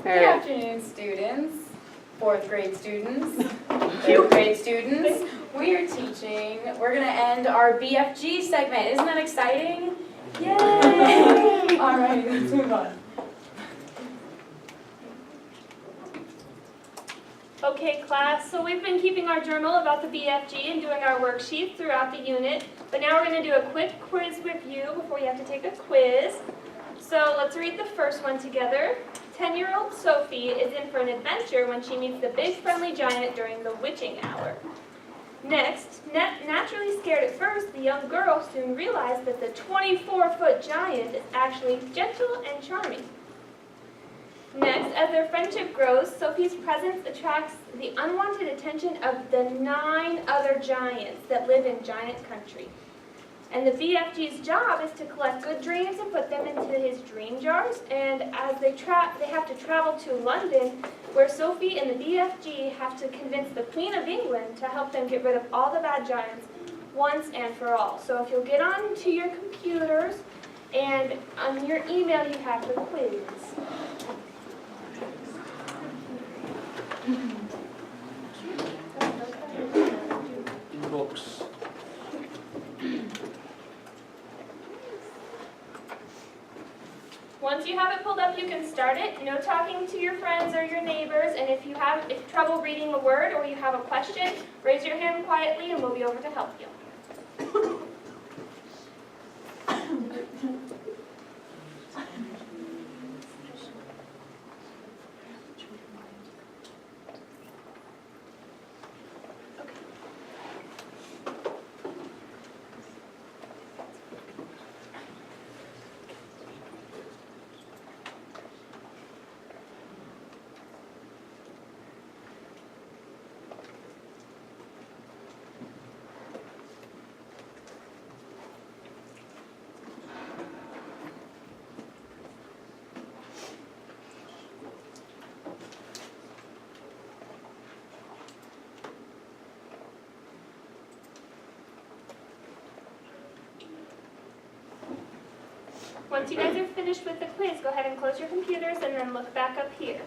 Good afternoon, students, 4th grade students, 3rd grade students. We're going to end our BFG segment. Isn't that exciting? Yay! All right, let's move on. Okay, class, so we've been keeping our journal about the BFG and doing our worksheets throughout the unit, but now we're going to do a quick quiz review before you have to take a quiz. So let's read the first one together. 10-year-old Sophie is in for an adventure when she meets the big friendly giant during the witching hour. Next, naturally scared at first, the young girl soon realized that the 24-foot giant is actually gentle and charming. Next, as their friendship grows, Sophie's presence attracts the unwanted attention of the 9 other giants that live in giant country. And the BFG's job is to collect good dreams and put them into his dream jars. And as they have to travel to London, where Sophie and the BFG have to convince the Queen of England to help them get rid of all the bad giants once and for all. So if you'll get on to your computers and on your email you have the quiz. Books. Once you have it pulled up, you can start it. No talking to your friends or your neighbors, and if you have trouble reading a word or you have a question, raise your hand quietly and we'll be over to help you. Once you guys are finished with the quiz, go ahead and close your computers and then look back up here.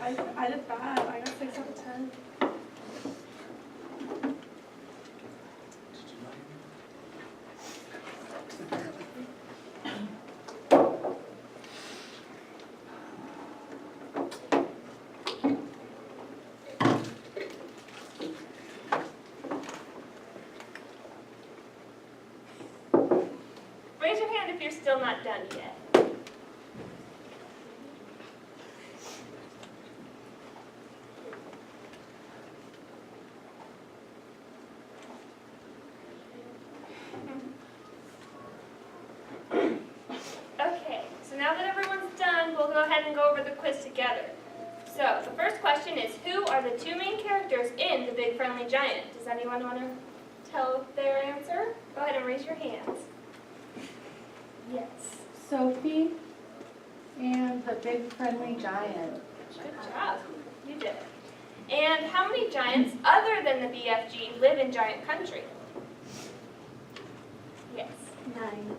I did bad. I got 6 out of 10. Raise your hand if you're still not done yet. Okay, so now that everyone's done, we'll go ahead and go over the quiz together. So, the first question is, who are the 2 main characters in The Big Friendly Giant? Does anyone want to tell their answer? Go ahead and raise your hands. Yes. Sophie and the big friendly giant. Good job. You did it. And how many giants other than the BFG live in giant country? Yes. 9.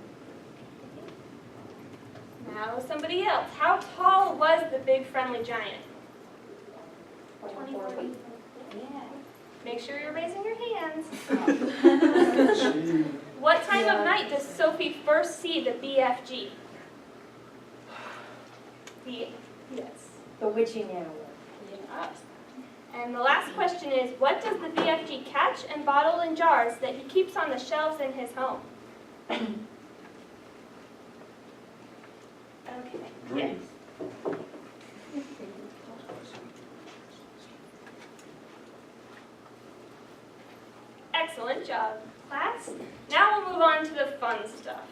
Now somebody else. How tall was the big friendly giant? 24 feet. Yeah. Make sure you're raising your hands. What time of night does Sophie first see the BFG? Yes. The witching hour. Yes. And the last question is, what does the BFG catch and bottle in jars that he keeps on the shelves in his home? Okay. Yes. Excellent job, class. Now we'll move on to the fun stuff.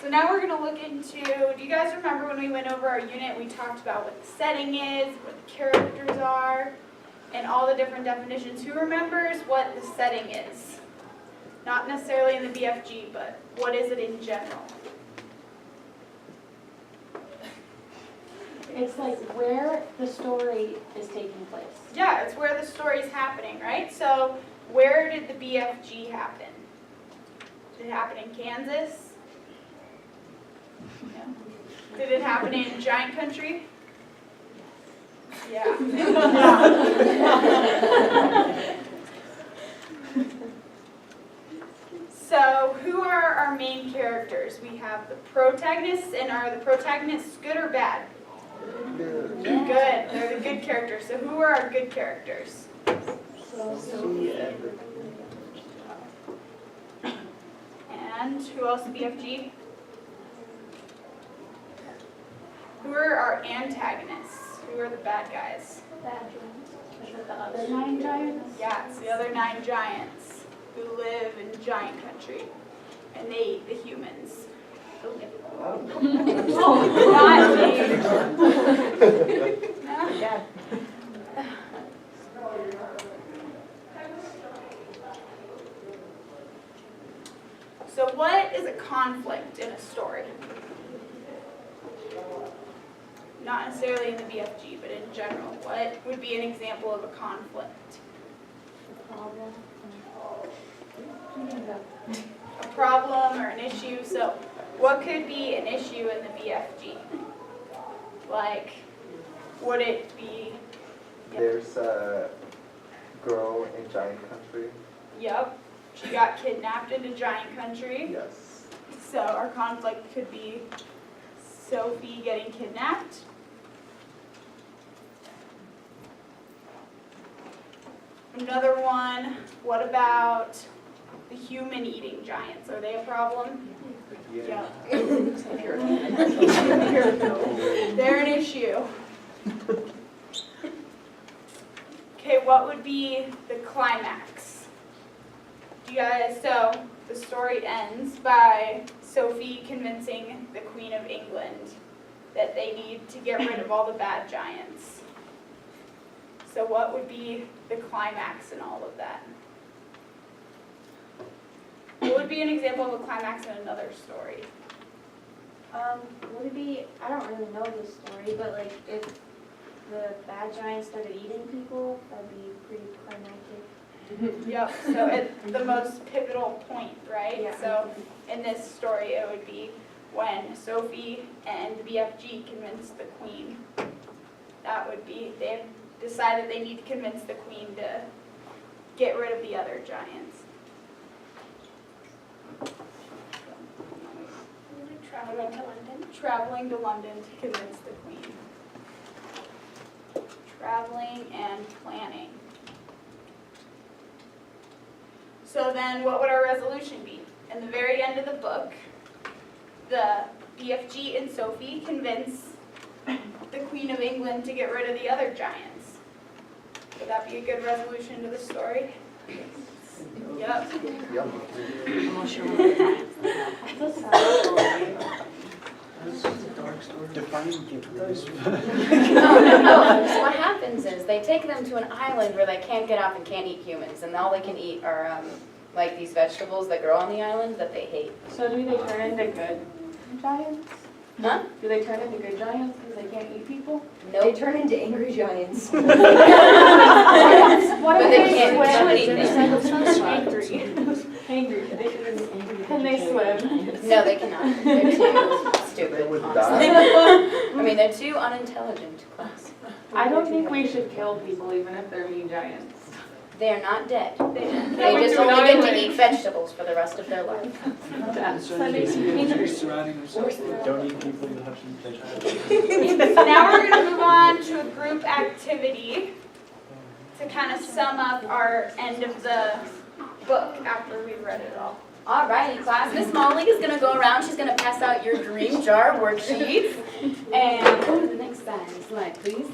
So now we're going to look into, do you guys remember when we went over our unit, we talked about what the setting is, what the characters are, and all the different definitions? Who remembers what the setting is? Not necessarily in the BFG, but what is it in general? It's like where the story is taking place. Yeah, it's where the story's happening, right? So where did the BFG happen? Did it happen in Kansas? No. Did it happen in Giant Country? Yeah. So who are our main characters? We have the protagonists, and are the protagonists good or bad? Good. They're the good characters. So who are our good characters? And who else is BFG? Who are our antagonists? Who are the bad guys? Is it the other 9 giants? Yeah, it's the other 9 giants who live in Giant Country, and they eat the humans. Not me. No. So what is a conflict in a story? Not necessarily in the BFG, but in general. What would be an example of a conflict? A problem or an issue. So what could be an issue in the BFG? Like, would it be? Yep. There's a girl in Giant Country. Yep. She got kidnapped into Giant Country. Yes. So our conflict could be Sophie getting kidnapped. Another one, what about the human eating giants? Are they a problem? Yeah. They're an issue. Okay, what would be the climax? You guys, so the story ends by Sophie convincing the Queen of England that they need to get rid of all the bad giants. So what would be the climax in all of that? What would be an example of a climax in another story? Would it be, I don't really know the story, but like if the bad giants started eating people, that'd be pretty climactic. Yep, so at the most pivotal point, right? Yeah. So in this story, it would be when Sophie and the BFG convinced the Queen. That would be, they decided they need to convince the Queen to get rid of the other giants. Traveling to London. Traveling to London to convince the Queen. Traveling and planning. So then what would our resolution be? In the very end of the book, the BFG and Sophie convince the Queen of England to get rid of the other giants. Would that be a good resolution to the story? Yep. Yep. No, so what happens is they take them to an island where they can't get off and can't eat humans, and all they can eat are like these vegetables that grow on the island that they hate. So do they turn into good giants? Huh? Do they turn into good giants because they can't eat people? They Nope. turn into angry giants. What But if they they can't swim? do anything. Angry. Can they swim? No, they cannot. They're too stupid, They would honestly. die. I mean, they're too unintelligent, class. I don't think we should kill people even if they're mean giants. They're not dead. They They went just to an only get to island. eat vegetables for the rest of their life. Surrounding themselves. Don't eat people, you'll have some vegetables. So now we're going to move on to a group activity to kind of sum up our end of the book after we've read it all. All righty, class. Miss Molly is going to go around. She's going to pass out your dream jar worksheets. And go to the next slide, please.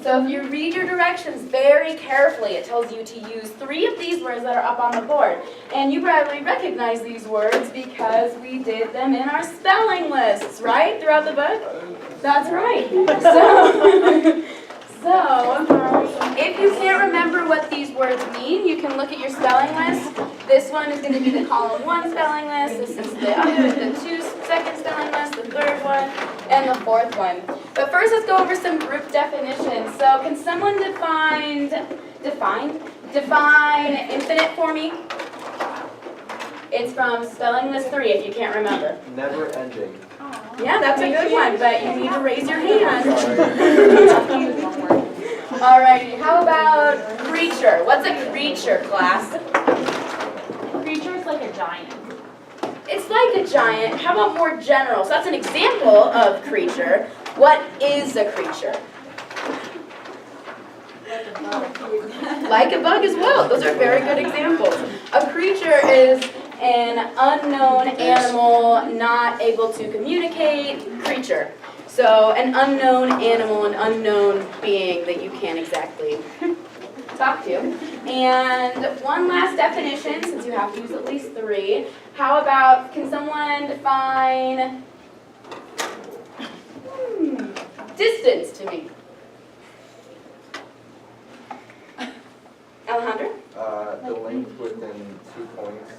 So if you read your directions very carefully, it tells you to use 3 of these words that are up on the board. And you probably recognize these words because we did them in our spelling lists, right? Throughout the book? That's right. So if you can't remember what these words mean, you can look at your spelling list. This one is going to be the column 1 spelling list. This is the 2 second spelling list, the 3rd one, and the 4th one. But first, let's go over some group definitions. So can someone define infinite for me? It's from Spelling List 3 if you can't remember. Never ending. Yeah, that's a good one, but you need to raise your hand. Sorry. Alrighty, how about creature? What's a creature, class? Creature's like a giant. It's like a giant. How about more general? So that's an example of creature. What is a creature? Like a bug as well. Those are very good examples. A creature is an unknown animal not able to communicate. Creature. So an unknown animal, an unknown being that you can't exactly talk to. And one last definition, since you have to use at least 3. How about, can someone define distance to me? Alejandro? The length within 2 points.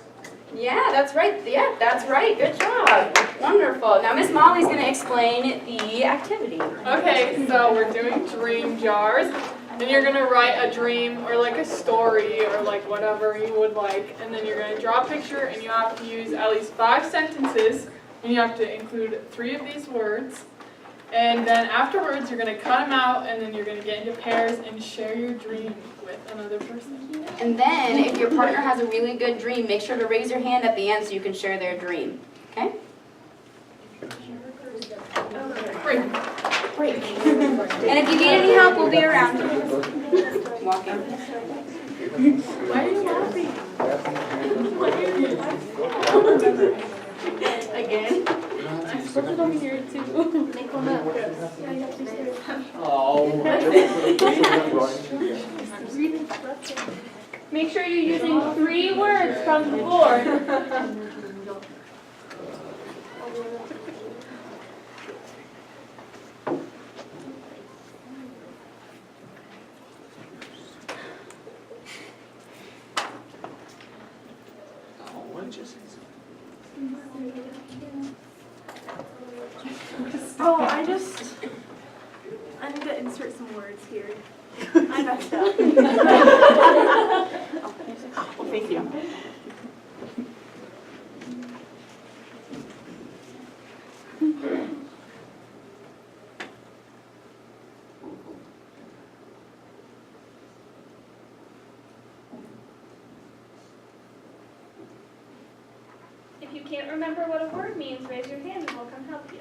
Yeah, that's right. Yeah, that's right. Good job. Wonderful. Now Miss Molly's going to explain the activity. Okay, so we're doing dream jars. And you're gonna write a dream or like a story or like whatever you would like. And then you're gonna draw a picture and you have to use at least 5 sentences. And you have to include 3 of these words. And then afterwards you're gonna cut them out and then you're gonna get into pairs and share your dream with another person. And then if your partner has a really good dream, make sure to raise your hand at the end so you can share their dream. Okay? Break. Break. And if you need any help, we'll be around. Walk in. Why are you laughing? Again? I put it over here too. Make one up. Make sure you're using 3 words from the board. Oh, I need to insert some words here. I messed up. Well, thank you. If you can't remember what a word means, raise your hand and we'll come help you.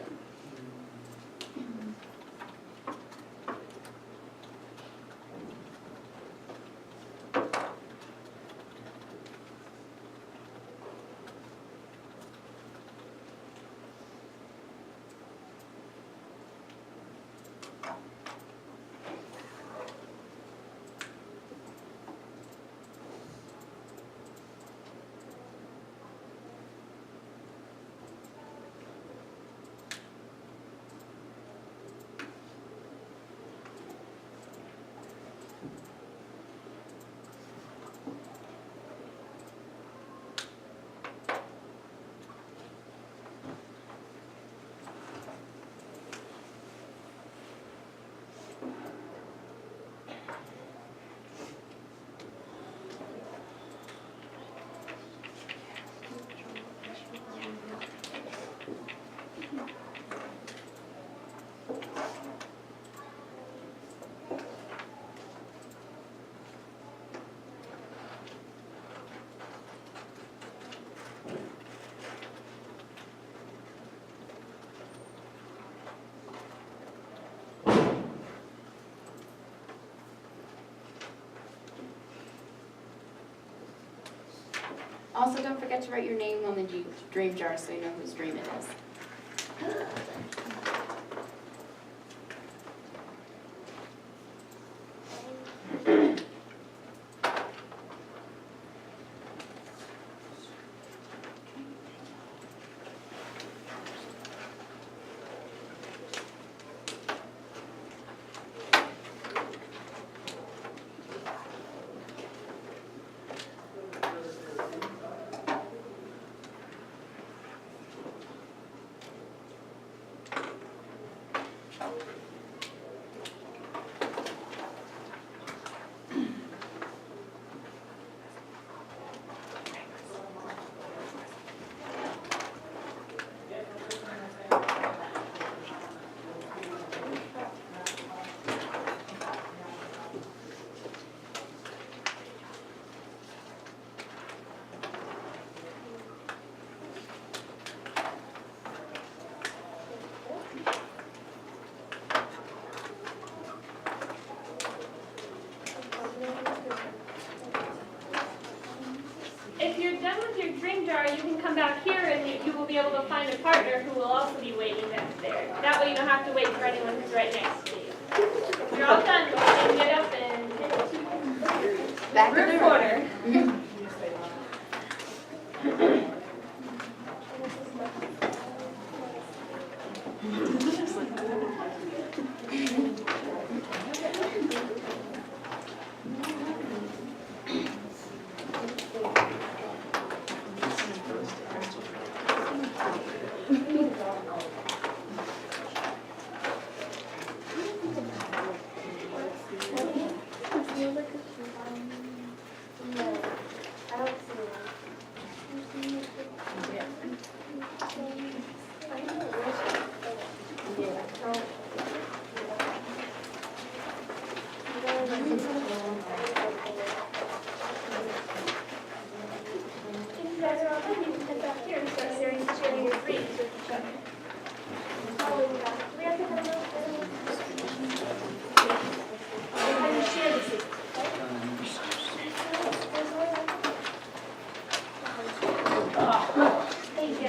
Also, don't forget to write your name on the dream jar so you know whose dream it is. able to find a partner who will also be waiting back there. That way you don't have to wait for anyone who's right next to you. If you're all done, go ahead and get up and head to Back in group the corner. If you guys are all done, you can head back here and start sharing your dreams with each other. We have to have how do you share the secret? Thank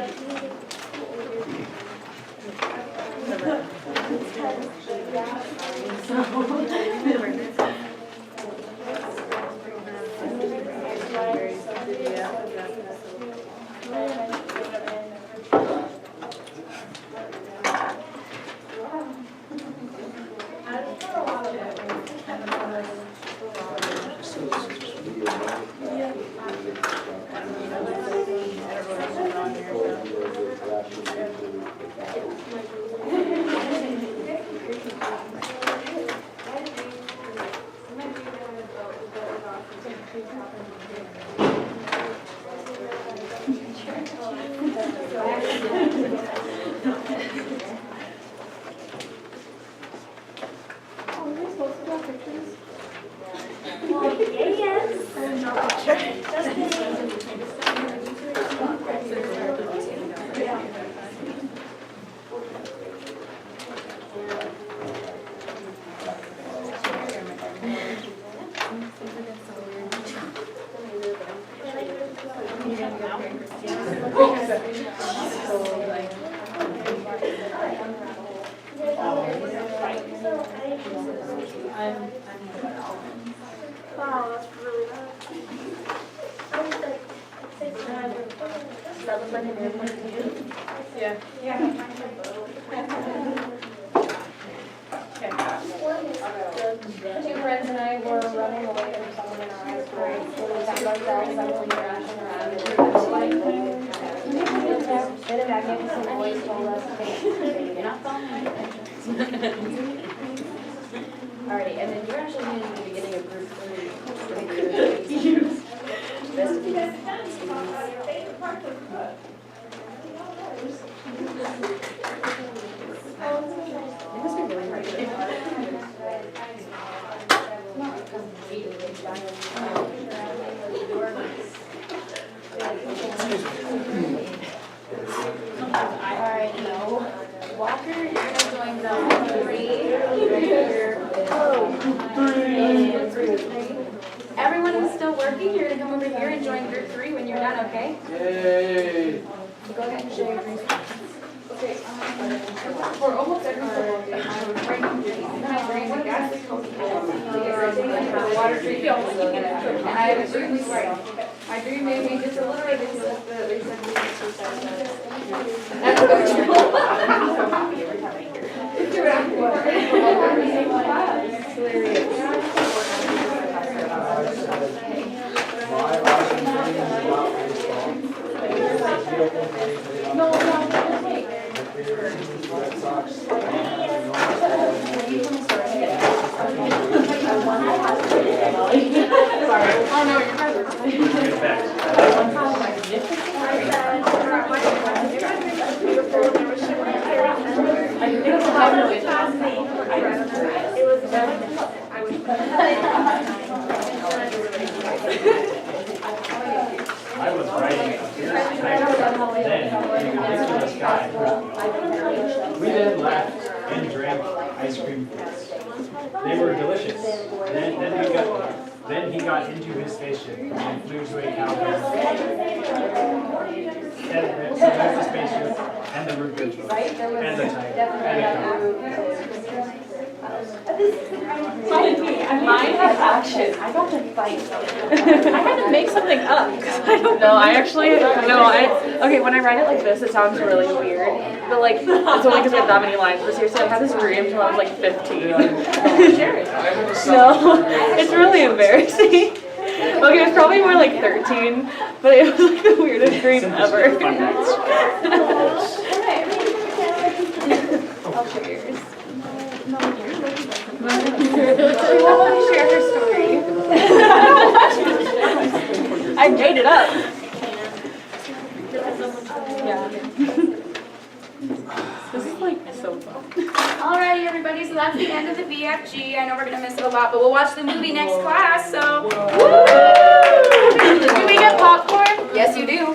Wow, that's really bad. Two friends and I were running away from someone in our high school. We found ourselves suddenly crashing around. Then a magnificent voice told us to take you're not following. Alrighty, and then you're actually going to be beginning of group 3. Best of you. It must be really hard. Alright, no. Walker, you're gonna join zone 3. And group 3. Everyone who's still working, you're gonna come over here and join group 3 when you're done, okay? Yay! Go ahead and share your group. Okay. For almost every water treatment. And I have a dream story. My dream made me just a little ridiculous, but they said we had 2 seconds. That's what I was writing a fierce then you could picture the sky. We then laughed and drank ice cream. They were delicious. Then we got Then he got into his spaceship and flew to a cowbell. And so there's the spaceship and the root beer boat and the tiger and the cow. Mine has action. I got to fight. I had to make something up because I don't know. Okay, when I write it like this, it sounds really weird. But like, it's only because we have that many lines. But seriously, I had this dream until I was like 15. No, it's really embarrassing. Okay, it was probably more like 13, but it was like the weirdest dream ever. I'll share yours. I want to share her story. I made it up. Yeah. This is like so fun. Alrighty, everybody, so that's the end of the BFG. I know we're gonna miss it a lot, but we'll watch the movie next class, so. Woo! Do we get popcorn? Yes, you do.